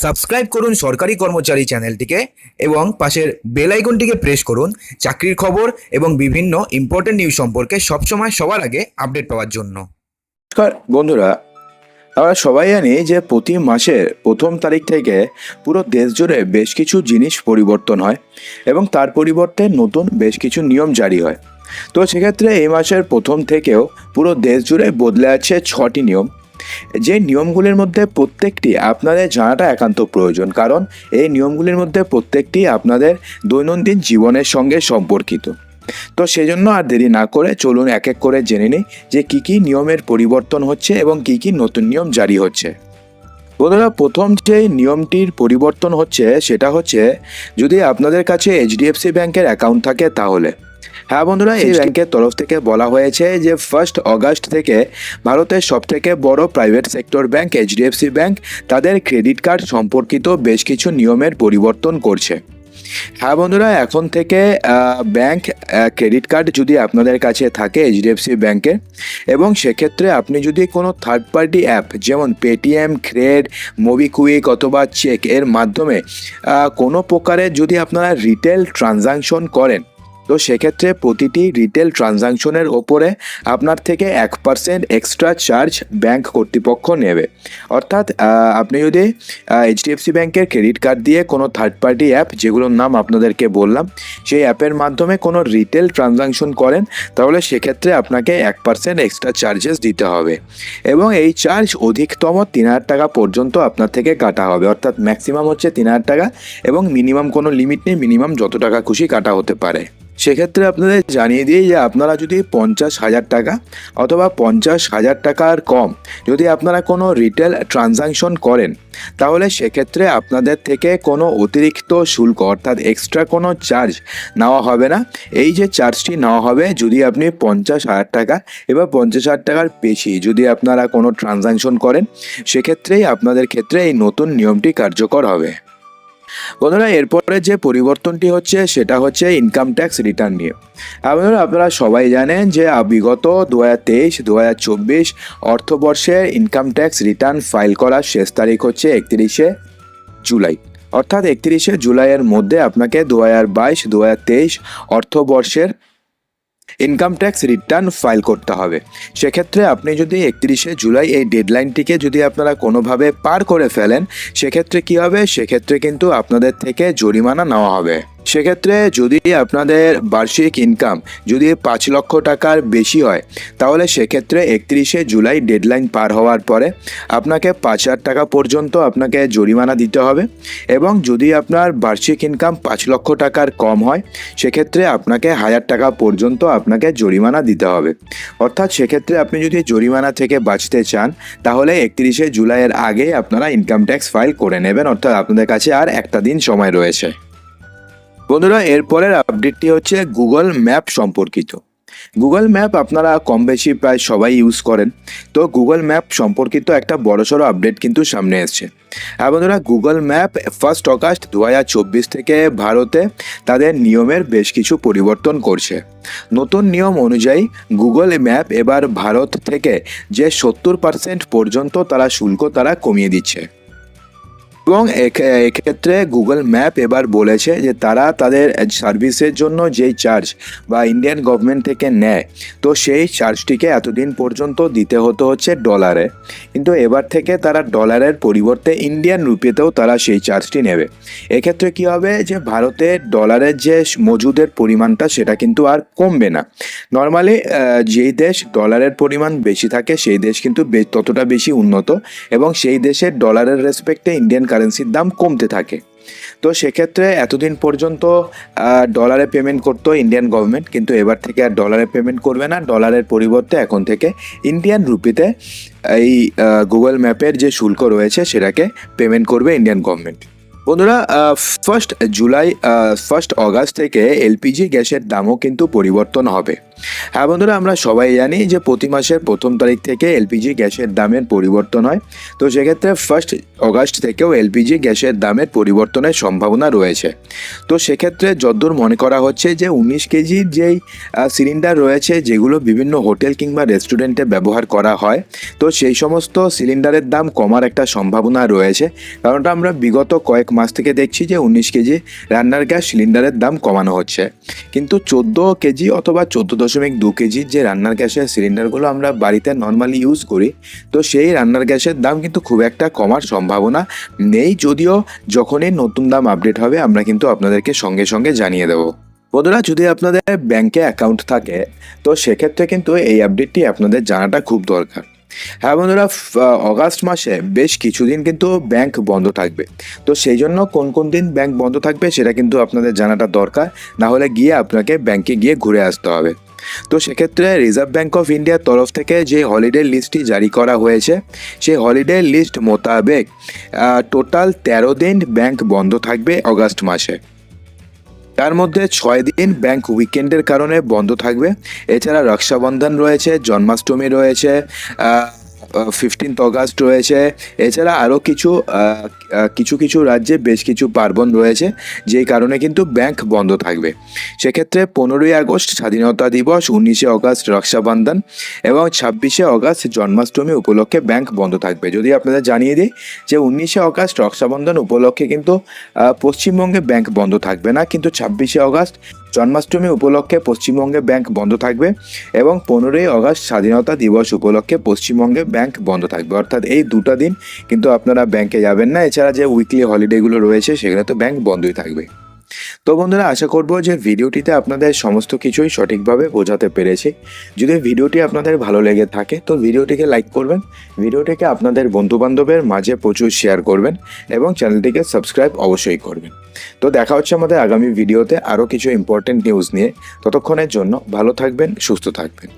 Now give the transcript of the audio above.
Subscribe করুন সরকারি কর্মচারী চ্যানেলটিকে এবং পাশের বেল আইকনটিকে প্রেস করুন চাকরির খবর এবং বিভিন্ন ইম্পর্টেন্ট নিউজ সম্পর্কে সবসময় সবার আগে আপডেট পাওয়ার জন্য। নমস্কার বন্ধুরা, আমরা সবাই জানি যে প্রতি মাসের প্রথম তারিখ থেকে পুরো দেশ জুড়ে বেশ কিছু জিনিস পরিবর্তন হয় এবং তার পরিবর্তে নতুন বেশ কিছু নিয়ম জারি হয়। তো সেক্ষেত্রে এই মাসের প্রথম থেকেও পুরো দেশ জুড়ে বদলে আছে 6টি নিয়ম। যে নিয়মগুলির মধ্যে প্রত্যেকটি আপনাদের জানাটা একান্ত প্রয়োজন, কারণ এই নিয়মগুলির মধ্যে প্রত্যেকটি আপনাদের দৈনন্দিন জীবনের সঙ্গে সম্পর্কিত। তো সেজন্য আর দেরি না করে চলুন এক এক করে জেনে নিই যে কী কী নিয়মের পরিবর্তন হচ্ছে এবং কী কী নতুন নিয়ম জারি হচ্ছে। বন্ধুরা, প্রথম যে নিয়মটির পরিবর্তন হচ্ছে সেটা হচ্ছে, যদি আপনাদের কাছে এইচডিএফসি ব্যাংকের অ্যাকাউন্ট থাকে তাহলে। হ্যাঁ বন্ধুরা, এই ব্যাংকের তরফ থেকে বলা হয়েছে যে 1 আগস্ট থেকে ভারতের সবথেকে বড় private sector bank HDFC bank তাদের ক্রেডিট কার্ড সম্পর্কিত বেশ কিছু নিয়মের পরিবর্তন করছে। হ্যাঁ বন্ধুরা, এখন থেকে ব্যাংক ক্রেডিট কার্ড যদি আপনাদের কাছে থাকে এইচডিএফসি ব্যাংকের, এবং সেক্ষেত্রে আপনি যদি কোনো থার্ড পার্টি অ্যাপ যেমন পেটিএম, ক্রেড, মোবিকুইক অথবা চেক এর মাধ্যমে কোনো প্রকারের যদি আপনারা রিটেল ট্রানজাকশন করেন, তো সেক্ষেত্রে প্রতিটি রিটেল ট্রানজাকশনের ওপরে আপনার থেকে 1% এক্সট্রা চার্জ ব্যাংক কর্তৃপক্ষ নেবে। অর্থাৎ আপনি যদি এইচডিএফসি ব্যাংকের ক্রেডিট কার্ড দিয়ে কোনো থার্ড পার্টি অ্যাপ, যেগুলোর নাম আপনাদেরকে বললাম, সেই অ্যাপের মাধ্যমে কোনো রিটেল ট্রানজাকশন করেন, তাহলে সেক্ষেত্রে আপনাকে 1% এক্সট্রা চার্জেস দিতে হবে এবং এই চার্জ অধিকতম 3,000 টাকা পর্যন্ত আপনার থেকে কাটা হবে। অর্থাৎ ম্যাক্সিমাম হচ্ছে 3,000 টাকা এবং মিনিমাম কোনো লিমিট নেই, মিনিমাম যত টাকা খুশি কাটা হতে পারে। সেক্ষেত্রে আপনাদের জানিয়ে দিই যে আপনারা যদি 50,000 টাকা অথবা 50,000 টাকার কম যদি আপনারা কোনো রিটেল ট্রানজাকশন করেন, তাহলে সেক্ষেত্রে আপনাদের থেকে কোনো অতিরিক্ত শুল্ক অর্থাৎ এক্সট্রা কোনো চার্জ নেওয়া হবে না। এই যে চার্জটি নেওয়া হবে, যদি আপনি 50,000 টাকা এবার 50,000 টাকার বেশি যদি আপনারা কোনো ট্রানজাকশন করেন, সেক্ষেত্রেই আপনাদের ক্ষেত্রে এই নতুন নিয়মটি কার্যকর হবে। বন্ধুরা, এরপরে যে পরিবর্তনটি হচ্ছে সেটা হচ্ছে ইনকাম ট্যাক্স রিটার্ন নিয়ে। আপনারা সবাই জানেন যে বিগত 2023-2024 অর্থবর্ষের ইনকাম ট্যাক্স রিটার্ন ফাইল করার শেষ তারিখ হচ্ছে 31শে জুলাই। অর্থাৎ 31শে জুলাইয়ের মধ্যে আপনাকে 2022-2023 অর্থবর্ষের ইনকাম ট্যাক্স রিটার্ন ফাইল করতে হবে। সেক্ষেত্রে আপনি যদি 31শে জুলাই এই ডেডলাইনটিকে যদি আপনারা কোনোভাবে পার করে ফেলেন, সেক্ষেত্রে কি হবে? সেক্ষেত্রে কিন্তু আপনাদের থেকে জরিমানা নেওয়া হবে। সেক্ষেত্রে যদি আপনাদের বার্ষিক ইনকাম যদি 5 লক্ষ টাকার বেশি হয়, তাহলে সেক্ষেত্রে 31শে জুলাই ডেডলাইন পার হওয়ার পরে আপনাকে 5,000 টাকা পর্যন্ত আপনাকে জরিমানা দিতে হবে। এবং যদি আপনার বার্ষিক ইনকাম 5 লক্ষ টাকার কম হয়, সেক্ষেত্রে আপনাকে 1,000 টাকা পর্যন্ত আপনাকে জরিমানা দিতে হবে। অর্থাৎ সেক্ষেত্রে আপনি যদি জরিমানা থেকে বাঁচতে চান, তাহলে 31শে জুলাইয়ের আগে আপনারা ইনকাম ট্যাক্স ফাইল করে নেবেন। অর্থাৎ আপনাদের কাছে আর একটা দিন সময় রয়েছে। বন্ধুরা, এরপরের আপডেটটি হচ্ছে গুগল ম্যাপ সম্পর্কিত। গুগল ম্যাপ আপনারা কম বেশি প্রায় সবাই ইউজ করেন, তো গুগল ম্যাপ সম্পর্কিত একটা বড়সড় আপডেট কিন্তু সামনে এসছে। হ্যাঁ বন্ধুরা, গুগল ম্যাপ 1 আগস্ট 2024 থেকে ভারতে তাদের নিয়মের বেশ কিছু পরিবর্তন করছে। নতুন নিয়ম অনুযায়ী গুগল ম্যাপ এবার ভারত থেকে যে 70% পর্যন্ত তারা শুল্ক কমিয়ে দিচ্ছে। এবং এক্ষেত্রে গুগল ম্যাপ এবার বলেছে যে তারা তাদের সার্ভিসের জন্য যেই চার্জ বা ইন্ডিয়ান গভর্নমেন্ট থেকে নেয়, তো সেই চার্জটিকে এতদিন পর্যন্ত দিতে হচ্ছে ডলারে, কিন্তু এবার থেকে তারা ডলারের পরিবর্তে ইন্ডিয়ান রুপিতেও তারা সেই চার্জটি নেবে। এক্ষেত্রে কি হবে যে ভারতে ডলারের যে মজুদের পরিমাণটা সেটা কিন্তু আর কমবে না। নর্মালি যেই দেশ ডলারের পরিমাণ বেশি থাকে সেই দেশ কিন্তু ততটা বেশি উন্নত, এবং সেই দেশের ডলারের রেসপেক্টে ইন্ডিয়ান কারেন্সির দাম কমতে থাকে। তো সেক্ষেত্রে এতদিন পর্যন্ত ডলারে পেমেন্ট করতো ইন্ডিয়ান গভর্নমেন্ট, কিন্তু এবার থেকে আর ডলারে পেমেন্ট করবে না। ডলারের পরিবর্তে এখন থেকে ইন্ডিয়ান রুপিতে এই গুগল ম্যাপের যে শুল্ক রয়েছে সেটাকে পেমেন্ট করবে ইন্ডিয়ান গভর্নমেন্ট। বন্ধুরা, 1 আগস্ট থেকে এলপিজি গ্যাসের দামও কিন্তু পরিবর্তন হবে। হ্যাঁ বন্ধুরা, আমরা সবাই জানি যে প্রতি মাসের প্রথম তারিখ থেকে এলপিজি গ্যাসের দামের পরিবর্তন হয়। তো সেক্ষেত্রে 1 অগাস্ট থেকেও এলপিজি গ্যাসের দামের পরিবর্তনের সম্ভাবনা রয়েছে। তো সেক্ষেত্রে যদ্দূর মনে করা হচ্ছে যে 19 কেজির যেই সিলিন্ডার রয়েছে, যেগুলো বিভিন্ন হোটেল কিংবা রেস্টুরেন্টে ব্যবহার করা হয়, তো সেই সমস্ত সিলিন্ডারের দাম কমার একটা সম্ভাবনা রয়েছে। কারণটা আমরা বিগত কয়েক মাস থেকে দেখছি যে 19 কেজি রান্নার গ্যাস সিলিন্ডারের দাম কমানো হচ্ছে, কিন্তু 14 কেজি অথবা 14.2 কেজির যে রান্নার গ্যাসের সিলিন্ডারগুলো আমরা বাড়িতে নর্মালি ইউজ করি, তো সেই রান্নার গ্যাসের দাম কিন্তু খুব একটা কমার সম্ভাবনা নেই। যদিও যখনই নতুন দাম আপডেট হবে আমরা কিন্তু আপনাদেরকে সঙ্গে সঙ্গে জানিয়ে দেবো। বন্ধুরা, যদি আপনাদের ব্যাংকে অ্যাকাউন্ট থাকে তো সেক্ষেত্রে কিন্তু এই আপডেটটি আপনাদের জানাটা খুব দরকার। হ্যাঁ বন্ধুরা, অগাস্ট মাসে বেশ কিছুদিন কিন্তু ব্যাংক বন্ধ থাকবে। তো সেই জন্য কোন কোন দিন ব্যাংক বন্ধ থাকবে সেটা কিন্তু আপনাদের জানাটা দরকার, না হলে গিয়ে আপনাকে ব্যাংকে গিয়ে ঘুরে আসতে হবে। তো সেক্ষেত্রে রিজার্ভ ব্যাঙ্ক অফ ইন্ডিয়ার তরফ থেকে যে হলিডে লিস্টটি জারি করা হয়েছে, সেই হলিডে লিস্ট মোতাবেক টোটাল 13 দিন ব্যাংক বন্ধ থাকবে অগাস্ট মাসে। তার মধ্যে 6 দিন ব্যাংক উইকেন্ডের কারণে বন্ধ থাকবে। এছাড়া রক্ষাবন্ধন রয়েছে, জন্মাষ্টমী রয়েছে, 15 অগাস্ট রয়েছে। এছাড়া আরও কিছু রাজ্যে বেশ কিছু পার্বণ রয়েছে, যেই কারণে কিন্তু ব্যাংক বন্ধ থাকবে। সেক্ষেত্রে 15ই আগস্ট স্বাধীনতা দিবস, 19শে অগাস্ট রক্ষাবন্ধন এবং 26শে অগাস্ট জন্মাষ্টমী উপলক্ষে ব্যাংক বন্ধ থাকবে। যদি আপনাদের জানিয়ে দিই যে 19শে অগাস্ট রক্ষাবন্ধন উপলক্ষে কিন্তু পশ্চিমবঙ্গে ব্যাংক বন্ধ থাকবে না, কিন্তু 26শে অগাস্ট জন্মাষ্টমী উপলক্ষে পশ্চিমবঙ্গে ব্যাংক বন্ধ থাকবে এবং 15ই অগাস্ট স্বাধীনতা দিবস উপলক্ষে পশ্চিমবঙ্গে ব্যাংক বন্ধ থাকবে। অর্থাৎ এই দুটো দিন কিন্তু আপনারা ব্যাংকে যাবেন না। এছাড়া যে উইকলি হলিডেগুলো রয়েছে সেগুলো তো ব্যাংক বন্ধই থাকবে। তো বন্ধুরা, আশা করব যে ভিডিওটিতে আপনাদের সমস্ত কিছুই সঠিকভাবে বোঝাতে পেরেছি। যদি ভিডিওটি আপনাদের ভালো লেগে থাকে তো ভিডিওটিকে লাইক করবেন, ভিডিওটিকে আপনাদের বন্ধুবান্ধবের মাঝে প্রচুর শেয়ার করবেন এবং চ্যানেলটিকে সাবস্ক্রাইব অবশ্যই করবেন। তো দেখা হচ্ছে আমাদের আগামী ভিডিওতে আরও কিছু ইম্পর্টেন্ট নিউজ নিয়ে। ততক্ষণের জন্য ভালো থাকবেন, সুস্থ থাকবেন।